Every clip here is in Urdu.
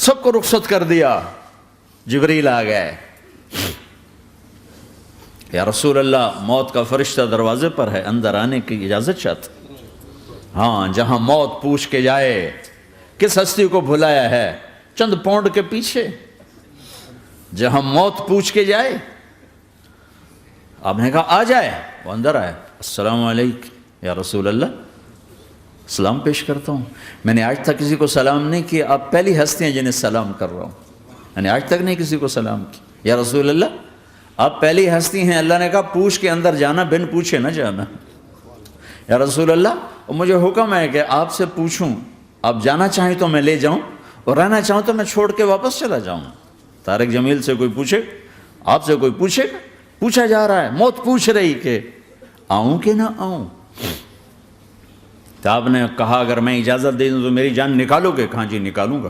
سب کو رخصت کر دیا. جبریل آ گئے. یا رسول اللہ موت کا فرشتہ دروازے پر ہے, اندر آنے کی اجازت چاہتا. ہاں, جہاں موت پوچھ کے جائے کس ہستی کو بھلایا ہے, چند پونڈ کے پیچھے جہاں موت پوچھ کے جائے. آپ نے کہا آ جائے, وہ اندر آئے. السلام علیکم یا رسول اللہ, سلام پیش کرتا ہوں. میں نے آج تک کسی کو سلام نہیں کیا, آپ پہلی ہستی ہیں جنہیں سلام کر رہا ہوں. میں نے آج تک نہیں کسی کو سلام کی. یا رسول اللہ آپ پہلی ہستی ہیں. اللہ نے کہا پوچھ کے اندر جانا, بن پوچھے نہ جانا. یا رسول اللہ مجھے حکم ہے کہ آپ سے پوچھوں, آپ جانا چاہیں تو میں لے جاؤں, اور رہنا چاہوں تو میں چھوڑ کے واپس چلا جاؤں. طارق جمیل سے کوئی پوچھے, آپ سے کوئی پوچھے, پوچھا جا رہا ہے, موت پوچھ رہی کہ آؤں کہ نہ آؤں. تو آپ نے کہا اگر میں اجازت دے دوں تو میری جان نکالو گے؟ کہاں جی نکالوں گا.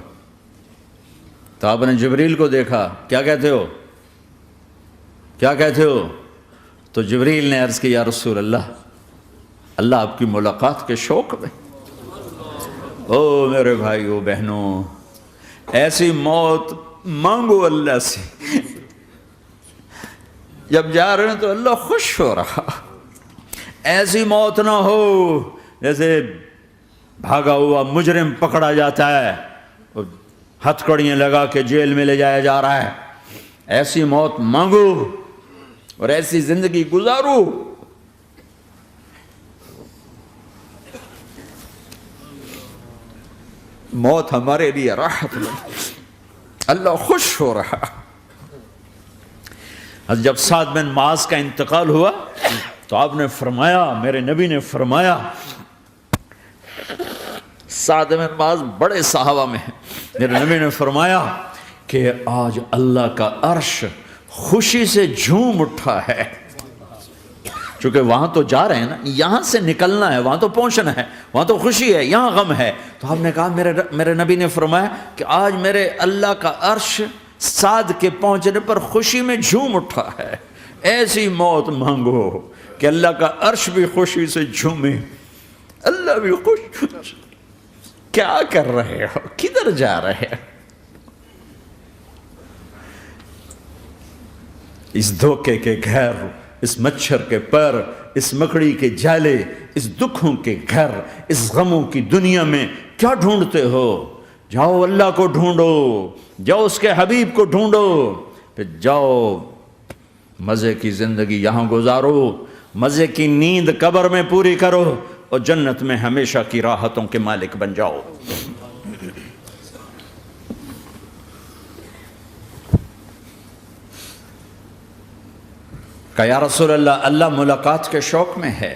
تو آپ نے جبریل کو دیکھا, کیا کہتے ہو, کیا کہتے ہو؟ تو جبریل نے عرض کی یا رسول اللہ, اللہ آپ کی ملاقات کے شوق میں. او میرے بھائیو بہنوں, ایسی موت مانگو اللہ سے. جب جا رہے ہیں تو اللہ خوش ہو رہا. ایسی موت نہ ہو جیسے بھاگا ہوا مجرم پکڑا جاتا ہے, ہتھکڑیاں لگا کے جیل میں لے جایا جا رہا ہے. ایسی موت مانگو اور ایسی زندگی گزارو. موت ہمارے لیے راحت ہے, اللہ خوش ہو رہا. جب سعد بن معاذ کا انتقال ہوا تو آپ نے فرمایا, میرے نبی نے فرمایا, سعد بن معاذ بڑے صحابہ میں ہیں, میرے نبی نے فرمایا کہ آج اللہ کا عرش خوشی سے جھوم اٹھا ہے. چونکہ وہاں تو جا رہے ہیں نا, یہاں سے نکلنا ہے, وہاں تو پہنچنا ہے, وہاں تو خوشی ہے, یہاں غم ہے. تو آپ نے کہا, میرے نبی نے فرمایا کہ آج میرے اللہ کا عرش سعد کے پہنچنے پر خوشی میں جھوم اٹھا ہے. ایسی موت مانگو کہ اللہ کا عرش بھی خوشی سے جھومے, اللہ بھی خوش. کیا کر رہے ہو, کدھر جا رہے ہو؟ اس دھوکے کے گھر, اس مچھر کے پر, اس مکڑی کے جالے, اس دکھوں کے گھر, اس غموں کی دنیا میں کیا ڈھونڈتے ہو؟ جاؤ اللہ کو ڈھونڈو, جاؤ اس کے حبیب کو ڈھونڈو, پھر جاؤ مزے کی زندگی یہاں گزارو, مزے کی نیند قبر میں پوری کرو, اور جنت میں ہمیشہ کی راحتوں کے مالک بن جاؤ. کہ یا رسول اللہ, اللہ ملاقات کے شوق میں ہے.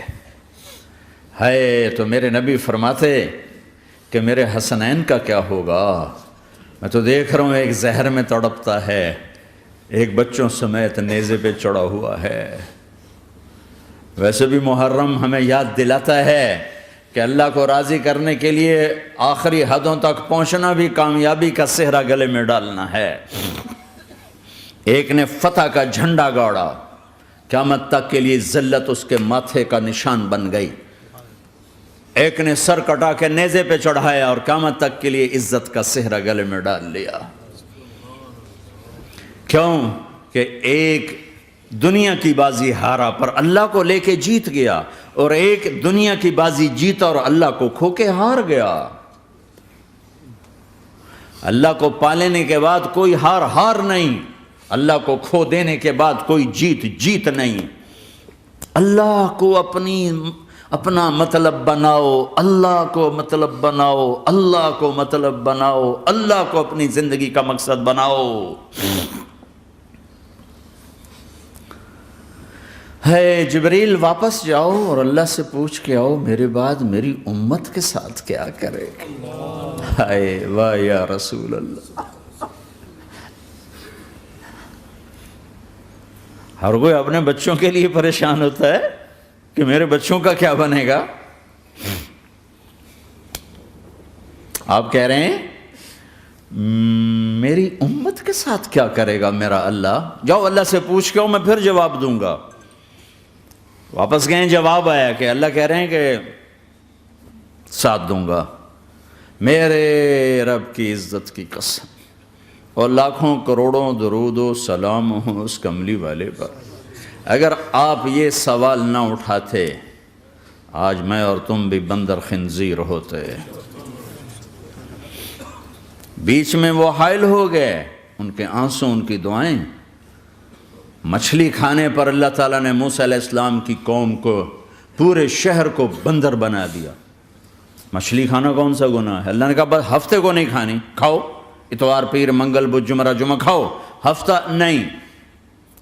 تو میرے نبی فرماتے کہ میرے حسنین کا کیا ہوگا؟ میں تو دیکھ رہا ہوں ایک زہر میں تڑپتا ہے, ایک بچوں سمیت نیزے پہ چڑھا ہوا ہے. ویسے بھی محرم ہمیں یاد دلاتا ہے کہ اللہ کو راضی کرنے کے لیے آخری حدوں تک پہنچنا بھی کامیابی کا صحرا گلے میں ڈالنا ہے. ایک نے فتح کا جھنڈا گاڑا, قیامت تک کے لیے ذلت اس کے ماتھے کا نشان بن گئی. ایک نے سر کٹا کے نیزے پہ چڑھایا اور قیامت تک کے لیے عزت کا صحرا گلے میں ڈال لیا. کیوں کہ ایک دنیا کی بازی ہارا پر اللہ کو لے کے جیت گیا, اور ایک دنیا کی بازی جیتا اور اللہ کو کھو کے ہار گیا. اللہ کو پالینے کے بعد کوئی ہار نہیں, اللہ کو کھو دینے کے بعد کوئی جیت نہیں. اللہ کو اپنا مطلب بناؤ, اللہ کو مطلب بناؤ, اللہ کو مطلب بناؤ, اللہ کو اپنی زندگی کا مقصد بناؤ. جبریل واپس جاؤ اور اللہ سے پوچھ کے آؤ, میرے بعد میری امت کے ساتھ کیا کرے گا؟ واہ یا رسول اللہ. ہر کوئی اپنے بچوں کے لیے پریشان ہوتا ہے کہ میرے بچوں کا کیا بنے گا. آپ کہہ رہے ہیں میری امت کے ساتھ کیا کرے گا میرا اللہ؟ جاؤ اللہ سے پوچھ کے آؤ, میں پھر جواب دوں گا. واپس گئے, جواب آیا کہ اللہ کہہ رہے ہیں کہ ساتھ دوں گا. میرے رب کی عزت کی قسم, اور لاکھوں کروڑوں درود و سلام ہوں اس کملی والے پر۔ اگر آپ یہ سوال نہ اٹھاتے آج میں اور تم بھی بندر خنزیر ہوتے۔ بیچ میں وہ حائل ہو گئے، ان کے آنسو، ان کی دعائیں۔ مچھلی کھانے پر اللہ تعالیٰ نے موسیٰ علیہ السلام کی قوم کو، پورے شہر کو بندر بنا دیا۔ مچھلی کھانا کون سا گناہ ہے؟ اللہ نے کہا بس ہفتے کو نہیں کھانی، کھاؤ، اتوار پیر منگل بدھ جمعہ جمعہ کھاؤ، ہفتہ نہیں۔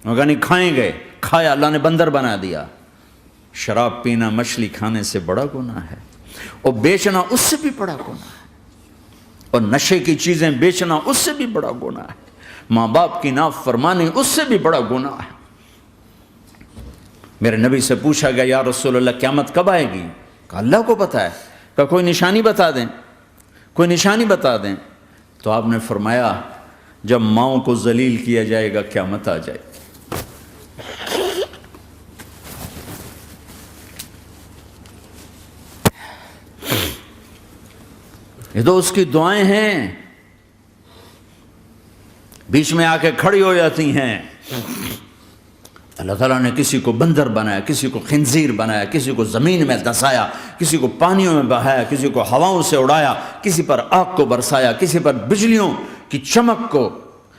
وہ کہا نہیں کھائیں گے، کھایا، اللہ نے بندر بنا دیا۔ شراب پینا مچھلی کھانے سے بڑا گناہ ہے، اور بیچنا اس سے بھی بڑا گناہ ہے، اور نشے کی چیزیں بیچنا اس سے بھی بڑا گناہ ہے، ماں باپ کی نافرمانی اس سے بھی بڑا گناہ ہے۔ میرے نبی سے پوچھا گیا یا رسول اللہ قیامت کب آئے گی؟ کہا اللہ کو پتہ ہے۔ کہا کوئی نشانی بتا دیں، کوئی نشانی بتا دیں۔ تو آپ نے فرمایا جب ماؤں کو ذلیل کیا جائے گا قیامت آ جائے گی۔ یہ تو اس کی دعائیں ہیں، بیچ میں آ کے کھڑی ہو جاتی ہیں۔ اللہ تعالیٰ نے کسی کو بندر بنایا، کسی کو خنزیر بنایا، کسی کو زمین میں دسایا، کسی کو پانیوں میں بہایا، کسی کو ہواؤں سے اڑایا، کسی پر آگ کو برسایا، کسی پر بجلیوں کی چمک کو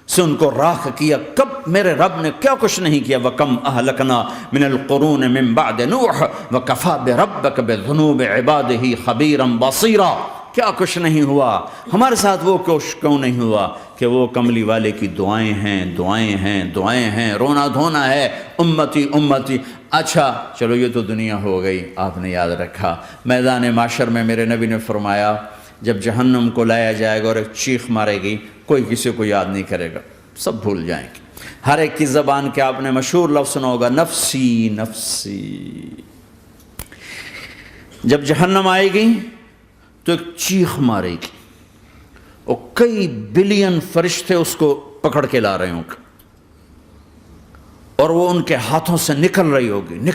سے ان کو راکھ کیا۔ کب میرے رب نے کیا کچھ نہیں کیا۔ وَكَمْ أَهْلَكْنَا مِنَ الْقُرُونِ مِن بَعْدِ نُوحٍ وَكَفَىٰ بِرَبِّكَ بِذُنُوبِ عِبَادِهِ خَبِيرًا بَصِيرًا۔ کیا کچھ نہیں ہوا ہمارے ساتھ، وہ کچھ کیوں نہیں ہوا کہ وہ کملی والے کی دعائیں ہیں، دعائیں ہیں، دعائیں ہیں، رونا دھونا ہے، امتی امتی۔ اچھا چلو یہ تو دنیا ہو گئی، آپ نے یاد رکھا۔ میدان معاشر میں میرے نبی نے فرمایا جب جہنم کو لایا جائے گا اور ایک چیخ مارے گی، کوئی کسی کو یاد نہیں کرے گا، سب بھول جائیں گے۔ ہر ایک کی زبان کے آپ نے مشہور لفظ سنا ہوگا نفسی نفسی۔ جب جہنم آئے گی تو ایک چیخ مارے گی، اور کئی بلین فرشتے اس کو پکڑ کے لا رہے ہوں گے، اور وہ ان کے ہاتھوں سے نکل رہی ہوگی،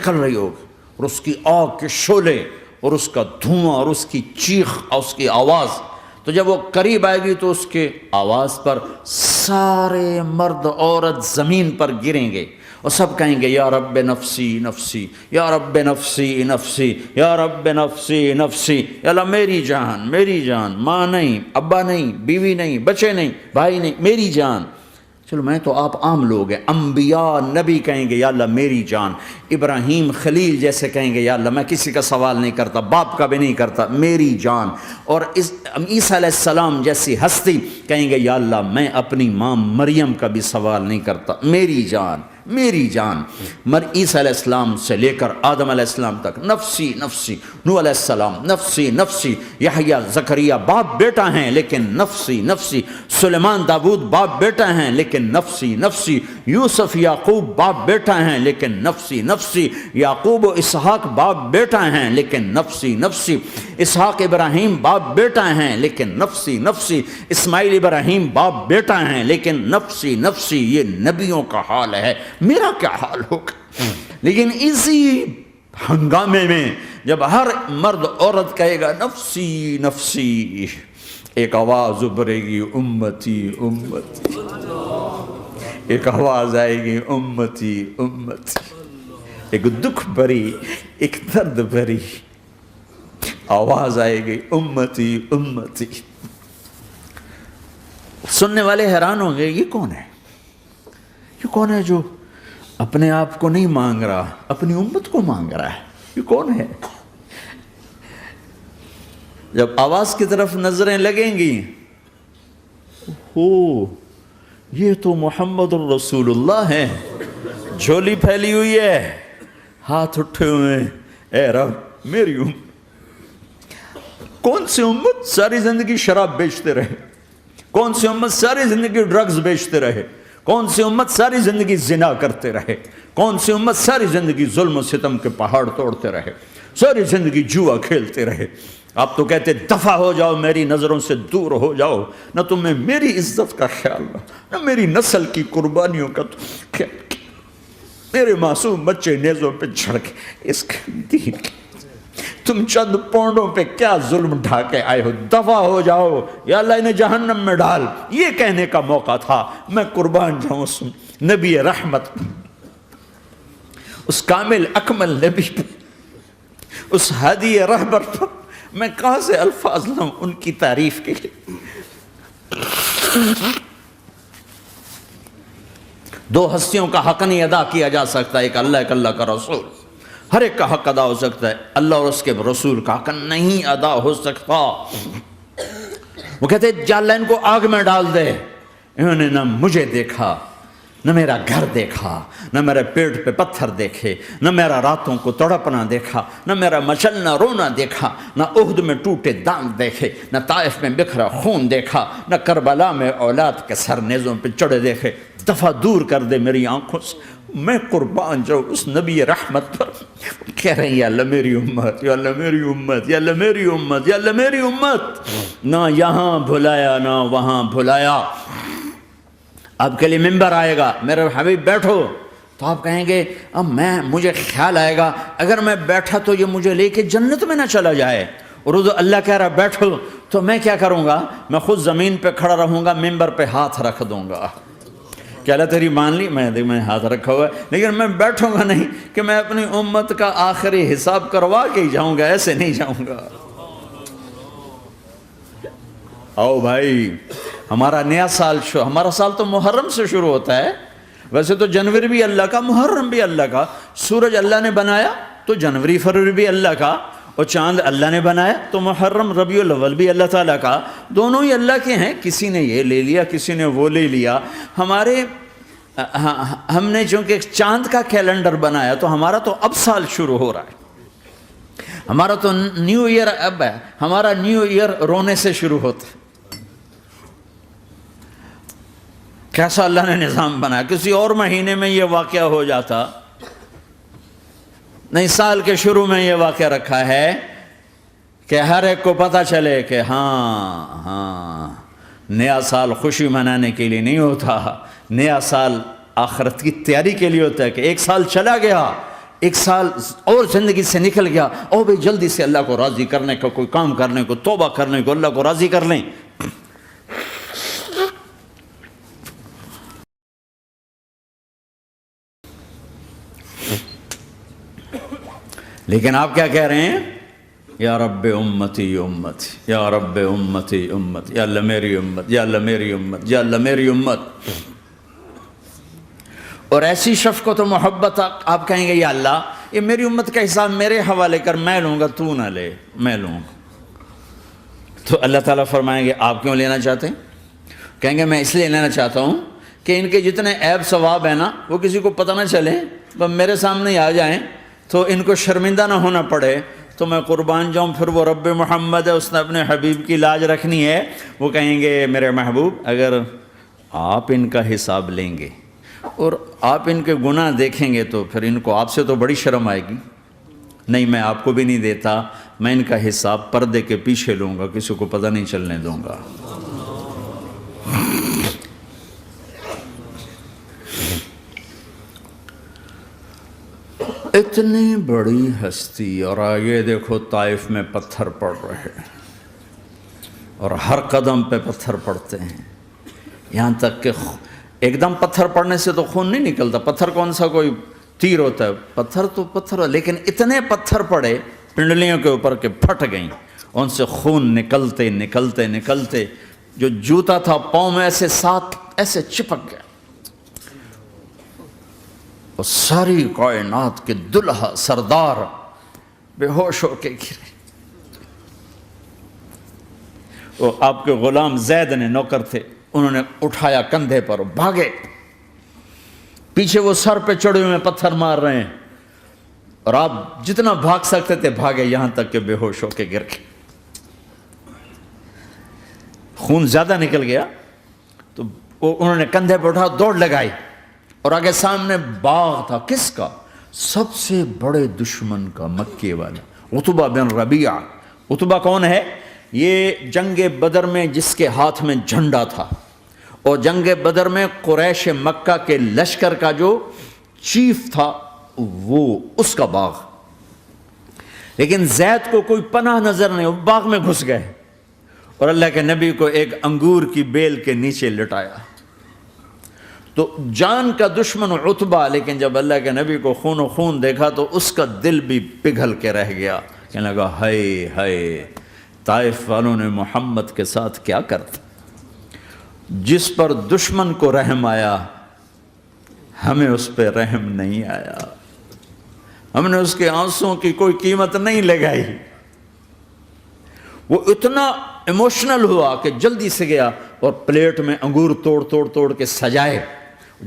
اور اس کی آگ کے شعلے اور اس کا دھواں اور اس کی چیخ اور اس کی آواز۔ تو جب وہ قریب آئے گی تو اس کے آواز پر سارے مرد عورت زمین پر گریں گے، اور سب کہیں گے یا رب نفسی نفسی، یا رب نفسی نفسی، یا رب نفسی نفسی، یا اللہ میری جان، میری جان، ماں نہیں، ابا نہیں، بیوی نہیں، بچے نہیں، بھائی نہیں، میری جان۔ چلو میں تو آپ عام لوگ ہیں، انبیاء نبی کہیں گے یا اللہ میری جان، ابراہیم خلیل جیسے کہیں گے یا اللہ میں کسی کا سوال نہیں کرتا، باپ کا بھی نہیں کرتا، میری جان، اور عیسیٰ علیہ السلام جیسی ہستی کہیں گے یا اللہ میں اپنی ماں مریم کا بھی سوال نہیں کرتا، میری جان، میری جان۔ عیسیٰ علیہ السلام سے لے کر آدم علیہ السلام تک نفسی نفسی، نوح علیہ السلام نفسی نفسی، یحییٰ زکریا باپ بیٹا ہیں لیکن نفسی نفسی، سلیمان داؤد باپ بیٹا ہیں لیکن نفسی نفسی، یوسف یعقوب باپ بیٹا ہیں لیکن نفسی نفسی، یعقوب و اسحاق باپ بیٹا ہیں لیکن نفسی نفسی، اسحاق ابراہیم باپ بیٹا ہیں لیکن نفسی نفسی، اسماعیل ابراہیم باپ بیٹا ہیں لیکن نفسی نفسی۔ یہ نبیوں کا حال ہے، میرا کیا حال ہوگا؟ لیکن اسی ہنگامے میں جب ہر مرد عورت کہے گا نفسی نفسی، ایک آواز ابھرے گی امتی امتی، ایک آواز آئے گی امتی امتی، ایک دکھ بھری، ایک درد بھری آواز آئے گی امتی امتی۔ سننے والے حیران ہوں گے یہ کون ہے، یہ کون ہے جو اپنے آپ کو نہیں مانگ رہا، اپنی امت کو مانگ رہا ہے، یہ کون ہے؟ جب آواز کی طرف نظریں لگیں گی، یہ تو محمد الرسول اللہ ہے، جھولی پھیلی ہوئی ہے، ہاتھ اٹھے ہوئے ہیں، اے رب میری امت۔ کون سی امت ساری زندگی شراب بیچتے رہے، کون سی امت ساری زندگی ڈرگز بیچتے رہے، کون سی امت ساری زندگی زنا کرتے رہے، کون سی امت ساری زندگی ظلم و ستم کے پہاڑ توڑتے رہے، ساری زندگی جوا کھیلتے رہے۔ آپ تو کہتے دفع ہو جاؤ، میری نظروں سے دور ہو جاؤ، نہ تمہیں میری عزت کا خیال نہ میری نسل کی قربانیوں کا خیال، میرے معصوم بچے نیزوں پہ چڑھ کے اس کے دین تم چند پونڈوں پہ کیا ظلم ڈھا کے آئے ہو، دفع ہو جاؤ یا اللہ انہیں جہنم میں ڈال، یہ کہنے کا موقع تھا۔ میں قربان جاؤں اس نبی رحمت، اس کامل اکمل نبی پر، اس ہادی رہبر پر میں کہاں سے الفاظ لاؤں ان کی تعریف کے لیے۔ دو ہستیوں کا حق نہیں ادا کیا جا سکتا، ایک اللہ، ایک اللہ کا رسول۔ ہر ایک کا حق ادا ہو سکتا ہے، اللہ اور اس کے رسول کا حق نہیں ادا ہو سکتا۔ وہ کہتے جا اللہ ان کو آگ میں ڈال دے۔ انہوں نے نہ مجھے دیکھا، نہ میرا گھر دیکھا، نہ میرے پیٹ پہ پتھر دیکھے، نہ میرا راتوں کو تڑپنا دیکھا، نہ میرا مچلنا رونا دیکھا، نہ احد میں ٹوٹے دانت دیکھے، نہ طائف میں بکھرا خون دیکھا، نہ کربلا میں اولاد کے سر نیزوں پہ چڑھے دیکھے۔ دفعہ دور کر دے میری آنکھوں سے، میں قربان جاؤں اس نبی رحمت پر۔ کہہ رہے ہیں یا اللہ میری امت، یا اللہ میری امت، یا اللہ میری امت، یا اللہ میری امت۔ نہ یہاں بھلایا نہ وہاں بھلایا۔ آپ کے لیے ممبر آئے گا، میرے حبیب بیٹھو، تو آپ کہیں گے اب مجھے خیال آئے گا اگر میں بیٹھا تو یہ مجھے لے کے جنت میں نہ چلا جائے، اور اللہ کہہ رہا بیٹھو تو میں کیا کروں گا؟ میں خود زمین پہ کھڑا رہوں گا، ممبر پہ ہاتھ رکھ دوں گا کہ اللہ تیری مان لی، میں ہاتھ رکھا ہوا ہے، لیکن میں بیٹھوں گا نہیں کہ میں اپنی امت کا آخری حساب کروا کے ہی جاؤں گا، ایسے نہیں جاؤں گا۔ آؤ بھائی، ہمارا نیا سال ہمارا سال تو محرم سے شروع ہوتا ہے، ویسے تو جنوری بھی اللہ کا، محرم بھی اللہ کا، سورج اللہ نے بنایا تو جنوری فروری بھی اللہ کا، اور چاند اللہ نے بنایا تو محرم ربیع الاول بھی اللہ تعالیٰ کا، دونوں ہی اللہ کے ہیں۔ کسی نے یہ لے لیا، کسی نے وہ لے لیا۔ ہم نے چونکہ چاند کا کیلنڈر بنایا تو ہمارا تو اب سال شروع ہو رہا ہے، ہمارا تو نیو ایئر اب ہے، ہمارا نیو ایئر رونے سے شروع ہوتا ہے۔ کیسا اللہ نے نظام بنایا، کسی اور مہینے میں یہ واقعہ ہو جاتا، نہیں سال کے شروع میں یہ واقعہ رکھا ہے کہ ہر ایک کو پتہ چلے کہ ہاں نیا سال خوشی منانے کے لیے نہیں ہوتا، نیا سال آخرت کی تیاری کے لیے ہوتا ہے کہ ایک سال چلا گیا، ایک سال اور زندگی سے نکل گیا، او بھئی جلدی سے اللہ کو راضی کرنے کا کوئی کام کرنے کو، توبہ کرنے کو، اللہ کو راضی کر لیں۔ لیکن آپ کیا کہہ رہے ہیں؟ یا رب امتی امت، یا رب امتی امت، یا اللہ میری امت، یا اللہ میری امت، یا اللہ میری امت۔ اور ایسی شفقت و محبت آپ کہیں گے یا اللہ یہ میری امت کا حساب میرے حوالے کر، میں لوں گا، تو نہ لے، میں لوں گا۔ تو اللہ تعالیٰ فرمائیں گے آپ کیوں لینا چاہتے ہیں؟ کہیں گے میں اس لیے لینا چاہتا ہوں کہ ان کے جتنے عیب ثواب ہیں نا وہ کسی کو پتہ نہ چلے، بس میرے سامنے ہی آ جائیں تو ان کو شرمندہ نہ ہونا پڑے، تو میں قربان جاؤں۔ پھر وہ رب محمد ہے، اس نے اپنے حبیب کی لاج رکھنی ہے، وہ کہیں گے میرے محبوب اگر آپ ان کا حساب لیں گے اور آپ ان کے گناہ دیکھیں گے تو پھر ان کو آپ سے تو بڑی شرم آئے گی، نہیں میں آپ کو بھی نہیں دیتا، میں ان کا حساب پردے کے پیچھے لوں گا، کسی کو پتہ نہیں چلنے دوں گا۔ اتنی بڑی ہستی، اور آگے دیکھو طائف میں پتھر پڑ رہے ہیں، اور ہر قدم پہ پتھر پڑتے ہیں، یہاں تک کہ ایک دم پتھر پڑنے سے تو خون نہیں نکلتا، پتھر کون سا کوئی تیر ہوتا ہے، پتھر تو پتھر، لیکن اتنے پتھر پڑے پنڈلیوں کے اوپر کہ پھٹ گئیں، ان سے خون نکلتے نکلتے نکلتے جو جوتا تھا پاؤں میں ایسے ساتھ ایسے چپک گیا، اور ساری کائنات کے دلہا سردار بے ہوش ہو کے گرے۔ وہ آپ کے غلام زید نے نوکر تھے، انہوں نے اٹھایا کندھے پر، بھاگے، پیچھے وہ سر پہ چڑھے ہوئے پتھر مار رہے ہیں، اور آپ جتنا بھاگ سکتے تھے بھاگے، یہاں تک کہ بے ہوش ہو کے گر گئے۔ خون زیادہ نکل گیا تو انہوں نے کندھے پہ اٹھا، دوڑ لگائی، اور آگے سامنے باغ تھا، کس کا؟ سب سے بڑے دشمن کا، مکے والا عتبہ بن ربیعہ۔ عتبہ کون ہے؟ یہ جنگ بدر میں جس کے ہاتھ میں جھنڈا تھا، اور جنگ بدر میں قریش مکہ کے لشکر کا جو چیف تھا وہ، اس کا باغ۔ لیکن زید کو کوئی پناہ نظر نہیں، وہ باغ میں گھس گئے اور اللہ کے نبی کو ایک انگور کی بیل کے نیچے لٹایا۔ تو جان کا دشمن عتبہ، لیکن جب اللہ کے نبی کو خون و خون دیکھا تو اس کا دل بھی پگھل کے رہ گیا، کہنے لگا ہائے ہائے، طائف والوں نے محمد کے ساتھ کیا کرتا۔ جس پر دشمن کو رحم آیا ہمیں اس پہ رحم نہیں آیا، ہم نے اس کے آنسوں کی کوئی قیمت نہیں لگائی۔ وہ اتنا ایموشنل ہوا کہ جلدی سے گیا اور پلیٹ میں انگور توڑ کے سجائے۔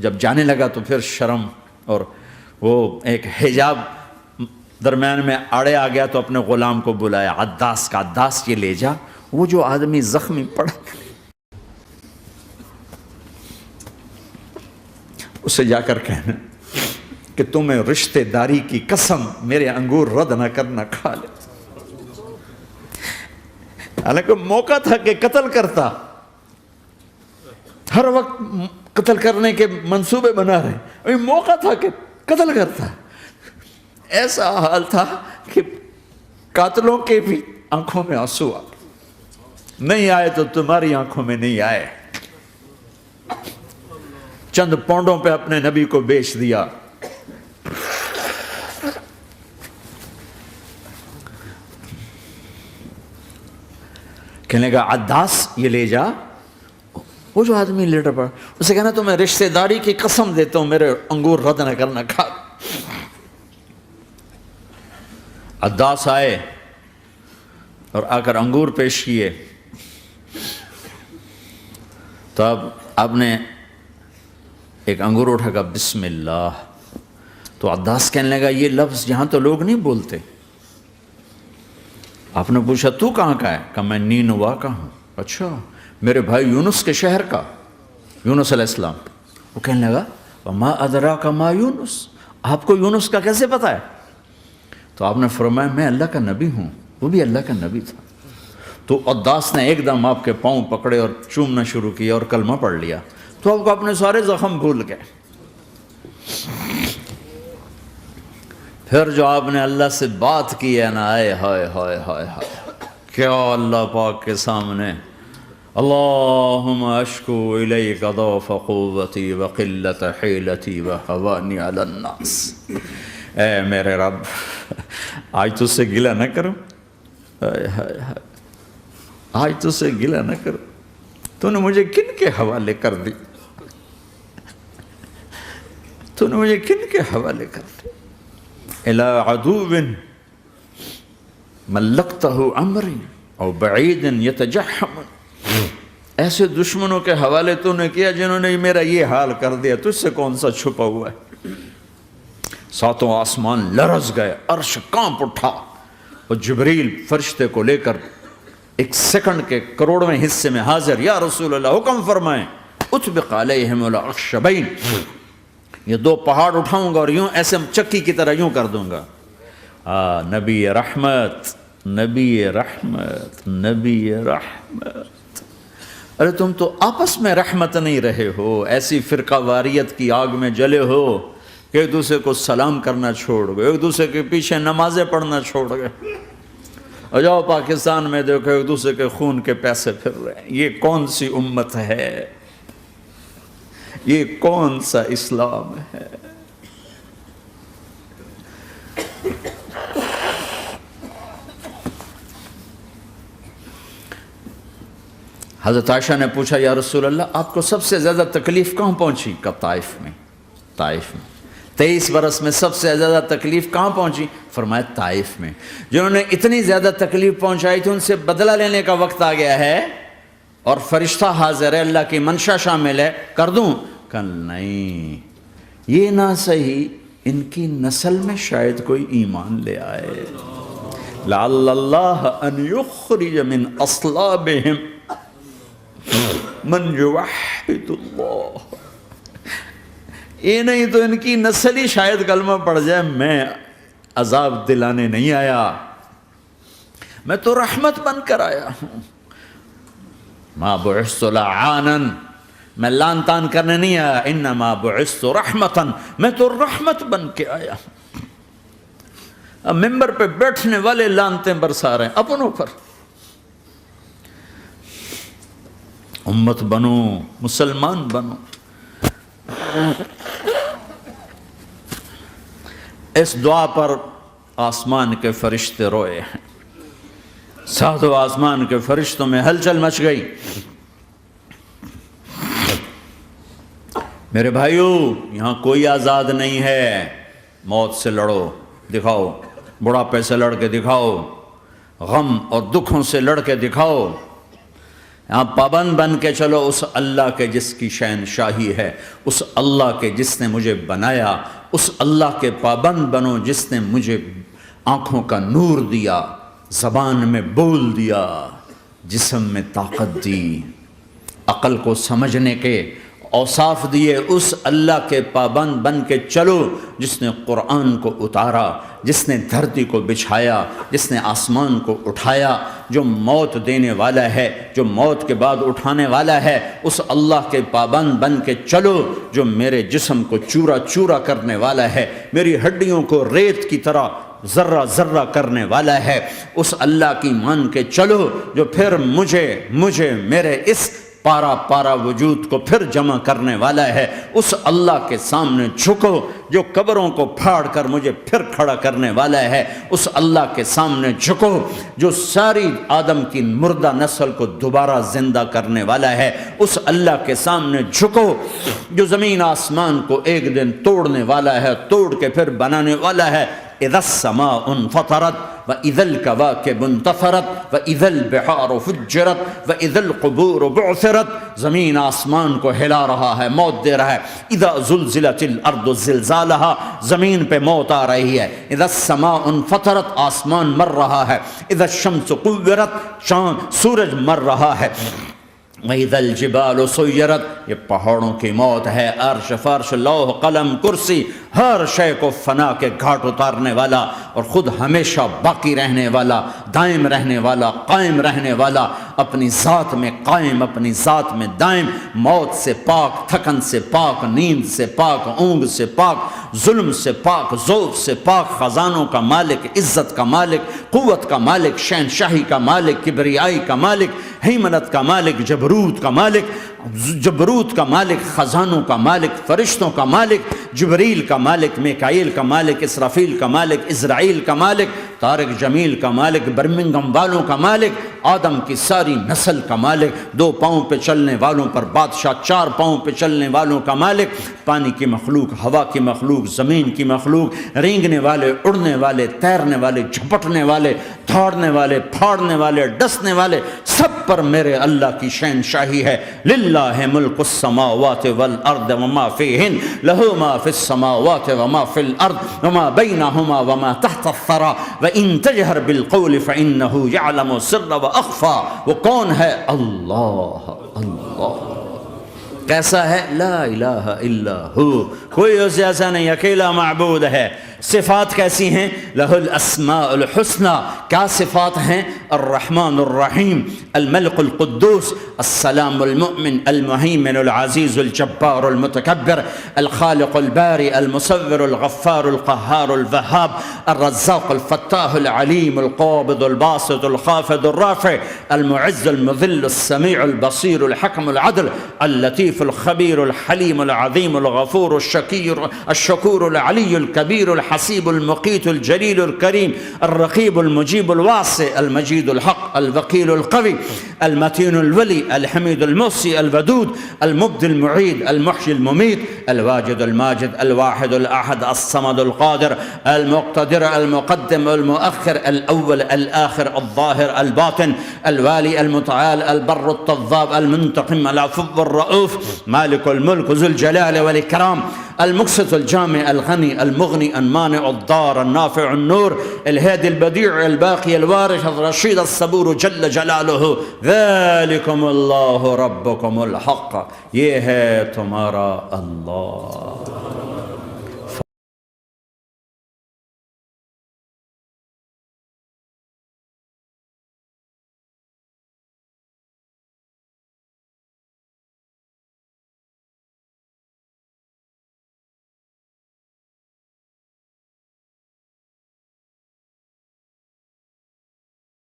جب جانے لگا تو پھر شرم اور وہ ایک حجاب درمیان میں آڑے آ گیا، تو اپنے غلام کو بلایا، عداس کا، عداس یہ لے جا وہ جو آدمی زخمی پڑا، اسے جا کر کہنا کہ تمہیں رشتہ داری کی قسم میرے انگور رد نہ کرنا، کھا لے۔ حالانکہ موقع تھا کہ قتل کرتا، ہر وقت قتل کرنے کے منصوبے بنا رہے، ابھی موقع تھا کہ قتل کرتا۔ ایسا حال تھا کہ قاتلوں کے بھی آنکھوں میں آنسو آ نہیں آئے تو تمہاری آنکھوں میں نہیں آئے۔ چند پونڈوں پہ اپنے نبی کو بیچ دیا۔ کہنے کا عداس یہ لے جا، وہ جو آدمی لیٹر پڑا، اسے کہنا تو میں رشتہ داری کی قسم دیتا ہوں میرے انگور رد نہ کرنا، کھا۔ عداس آئے اور آ کر انگور پیش کیے، تو اب آپ نے ایک انگور اٹھا کر بسم اللہ، تو عداس کہنے لگا یہ لفظ یہاں تو لوگ نہیں بولتے۔ آپ نے پوچھا تو کہاں کا ہے؟ کہا میں نینوا کا ہوں۔ اچھا، میرے بھائی یونس کے شہر کا، یونس علیہ السلام۔ وہ کہنے لگا وما ادراک ما یونس، آپ کو یونس کا کیسے پتا ہے؟ تو آپ نے فرمایا میں اللہ کا نبی ہوں، وہ بھی اللہ کا نبی تھا۔ تو عداس نے ایک دم آپ کے پاؤں پکڑے اور چومنا شروع کیا اور کلمہ پڑھ لیا، تو آپ کو اپنے سارے زخم بھول گئے۔ پھر جو آپ نے اللہ سے بات کی ہے نا، آئے ہائے ہائے ہائے ہائے، کیا اللہ پاک کے سامنے اللہم اشکو الیک ضعف قوتی وقلت حیلتی وہوانی علی الناس، اے میرے رب آج تجھ سے گلہ نہ کروں، آج تجھ سے گلہ نہ کروں، تو نے مجھے کن کے حوالے کر دی، تو نے مجھے کن کے حوالے کر دی، الی عدو ملکتہ امری او بعید یتجحم، ایسے دشمنوں کے حوالے تو نے کیا جنہوں نے میرا یہ حال کر دیا، تجھ سے کون سا چھپا ہوا ہے۔ ساتوں آسمان لرز گئے، عرش کانپ اٹھا، اور جبریل فرشتے کو لے کر ایک سیکنڈ کے کروڑویں حصے میں حاضر، یا رسول اللہ حکم فرمائیں اطبق علیہم الاخشبین، یہ دو پہاڑ اٹھاؤں گا اور یوں ایسے چکی کی طرح یوں کر دوں گا۔ نبی رحمت، نبی رحمت، نبی رحمت۔ ارے تم تو آپس میں رحمت نہیں رہے ہو، ایسی فرقہ واریت کی آگ میں جلے ہو کہ ایک دوسرے کو سلام کرنا چھوڑ گئے، ایک دوسرے کے پیچھے نمازیں پڑھنا چھوڑ گئے، اور جاؤ پاکستان میں دیکھو ایک دوسرے کے خون کے پیسے پھر رہے ہیں۔ یہ کون سی امت ہے؟ یہ کون سا اسلام ہے؟ حضرت عائشہ نے پوچھا یا رسول اللہ آپ کو سب سے زیادہ تکلیف کہاں پہنچی؟ کہا طائف میں، طائف میں۔ 23 برس میں سب سے زیادہ تکلیف کہاں پہنچی؟ فرمایا طائف میں۔ جنہوں نے اتنی زیادہ تکلیف پہنچائی تھی ان سے بدلہ لینے کا وقت آ گیا ہے، اور فرشتہ حاضر ہے، اللہ کی منشا شامل ہے، کر دوں؟ کہ نہیں، یہ نہ صحیح، ان کی نسل میں شاید کوئی ایمان لے آئے، لعل اللہ ان یخرج من اصلابہم من یوحد اللہ، یہ نہیں تو ان کی نسل ہی شاید کلمہ پڑھ جائے۔ میں عذاب دلانے نہیں آیا، میں تو رحمت بن کر آیا ہوں۔ ما بعثت لعانا، میں لان تان کرنے نہیں آیا، انما بعثت رحمتا، میں تو رحمت بن کے آیا ہوں۔ اب ممبر پہ بیٹھنے والے لانتیں برسا رہے ہیں اپنوں پر. امت بنو، مسلمان بنو. اس دعا پر آسمان کے فرشتے روئے ہیں. ساتوں آسمان کے فرشتوں میں ہلچل مچ گئی. میرے بھائیو، یہاں کوئی آزاد نہیں ہے. موت سے لڑو، دکھاؤ. بڑھاپے سے لڑ کے دکھاؤ. غم اور دکھوں سے لڑ کے دکھاؤ. یہاں پابند بن کے چلو اس اللہ کے جس کی شہنشاہی ہے، اس اللہ کے جس نے مجھے بنایا. اس اللہ کے پابند بنو جس نے مجھے آنکھوں کا نور دیا، زبان میں بول دیا، جسم میں طاقت دی، عقل کو سمجھنے کے اوصاف دیے. اس اللہ کے پابند بن کے چلو جس نے قرآن کو اتارا، جس نے دھرتی کو بچھایا، جس نے آسمان کو اٹھایا، جو موت دینے والا ہے، جو موت کے بعد اٹھانے والا ہے. اس اللہ کے پابند بن کے چلو جو میرے جسم کو چورا چورا کرنے والا ہے، میری ہڈیوں کو ریت کی طرح ذرہ ذرہ کرنے والا ہے. اس اللہ کی مان کے چلو جو پھر مجھے میرے اس پارا پارا وجود کو پھر جمع کرنے والا ہے. اس اللہ کے سامنے جھکو جو قبروں کو پھاڑ کر مجھے پھر کھڑا کرنے والا ہے. اس اللہ کے سامنے جھکو جو ساری آدم کی مردہ نسل کو دوبارہ زندہ کرنے والا ہے. اس اللہ کے سامنے جھکو جو زمین آسمان کو ایک دن توڑنے والا ہے، توڑ کے پھر بنانے والا ہے. اذا السماء انفطرت واذا الكواكب انتثرت واذا البحار فجرت واذا القبور بعثرت. زمین آسمان کو ہلا رہا ہے، موت دے رہا ہے. اذا زلزلت الارض زلزالها، زمین پہ موت آ رہی ہے. اذا السماء انفطرت، آسمان مر رہا ہے. اذا الشمس قورت، سورج مر رہا ہے. وَإِذَا الْجِبَالُ سُيِّرَتْ، یہ پہاڑوں کی موت ہے. عرش فرش لوح قلم کرسی ہر شے کو فنا کے گھاٹ اتارنے والا اور خود ہمیشہ باقی رہنے والا، دائم رہنے والا، قائم رہنے والا، اپنی ذات میں قائم، اپنی ذات میں دائم، موت سے پاک، تھکن سے پاک، نیند سے پاک، اونگ سے پاک، ظلم سے پاک، ذوق سے پاک، خزانوں کا مالک، عزت کا مالک، قوت کا مالک، شہنشاہی کا مالک، کبریائی کا مالک، ہیمنت کا مالک، جبروت کا مالک، جبروت کا مالک، خزانوں کا مالک، فرشتوں کا مالک، جبریل کا مالک، میکائیل کا مالک، اسرافیل کا مالک، اسرائیل کا مالک، طارق جمیل کا مالک، برمنگم والوں کا مالک، آدم کی ساری نسل کا مالک، 2 پاؤں پہ چلنے والوں پر بادشاہ، 4 پاؤں پہ چلنے والوں کا مالک، پانی کی مخلوق، ہوا کی مخلوق، زمین کی مخلوق، رینگنے والے، اڑنے والے، تیرنے والے، جھپٹنے والے، دھاڑنے والے، پھاڑنے والے، ڈسنے والے، سب پر میرے اللہ کی شہنشاہی ہے. للہ ملک السماوات والارض وما فیہن، لہ ما فی السماوات وما فی الارض وما بینہما وما تحت الثری وان تجہر بالقول فانہ یعلم السر واخفی. وہ کون ہے؟ اللہ. اللہ کیسا ہے؟ لا الہ الا ہو، کوئی اس جیسا نہیں، اکیلا معبود ہے. صفات کیسی ہیں؟ لہ الاسماء الحسنى. کیا صفات ہیں؟ الرحمن الرحیم، الملک القدوس، السلام المؤمن، المہیمن العزیز الجبار المتکبر، الخالق الباری المصور الغفار القہار الوہاب، الرزاق الفتاح العلیم القابض الباسط الخافض الرافع، المعز المذل السمیع البصیر الحکم العدل، اللطیف الخبیر الحلیم العظیم الغفور الشکور العلی الکبیر الحسیب المقیت الجلیل الکریم، الرقیب المجیب الواسع، المجید الحق، الوکیل القوی، المتین الولی، الحمید المحصی، الودود، المبدی المعید، المحیی الممیت، الواجد الماجد، الواحد الاحد، الصمد القادر، المقتدر، المقدم، المؤخر، الاول، الاخر، الظاهر، الباطن، الوالي، المتعال، البر، التواب، المنتقم، العفو، الرؤوف، مالك الملك، ذو الجلال والإكرام، المقسط، الجامع، الغني، المغني، المانع، الضار، النافع، النور، الهادي، البديع، الباقي، الوارث، الرشيد، الصبور جل جلاله. ذلكم الله ربكم الحق، یہ ہے تمہارا اللہ.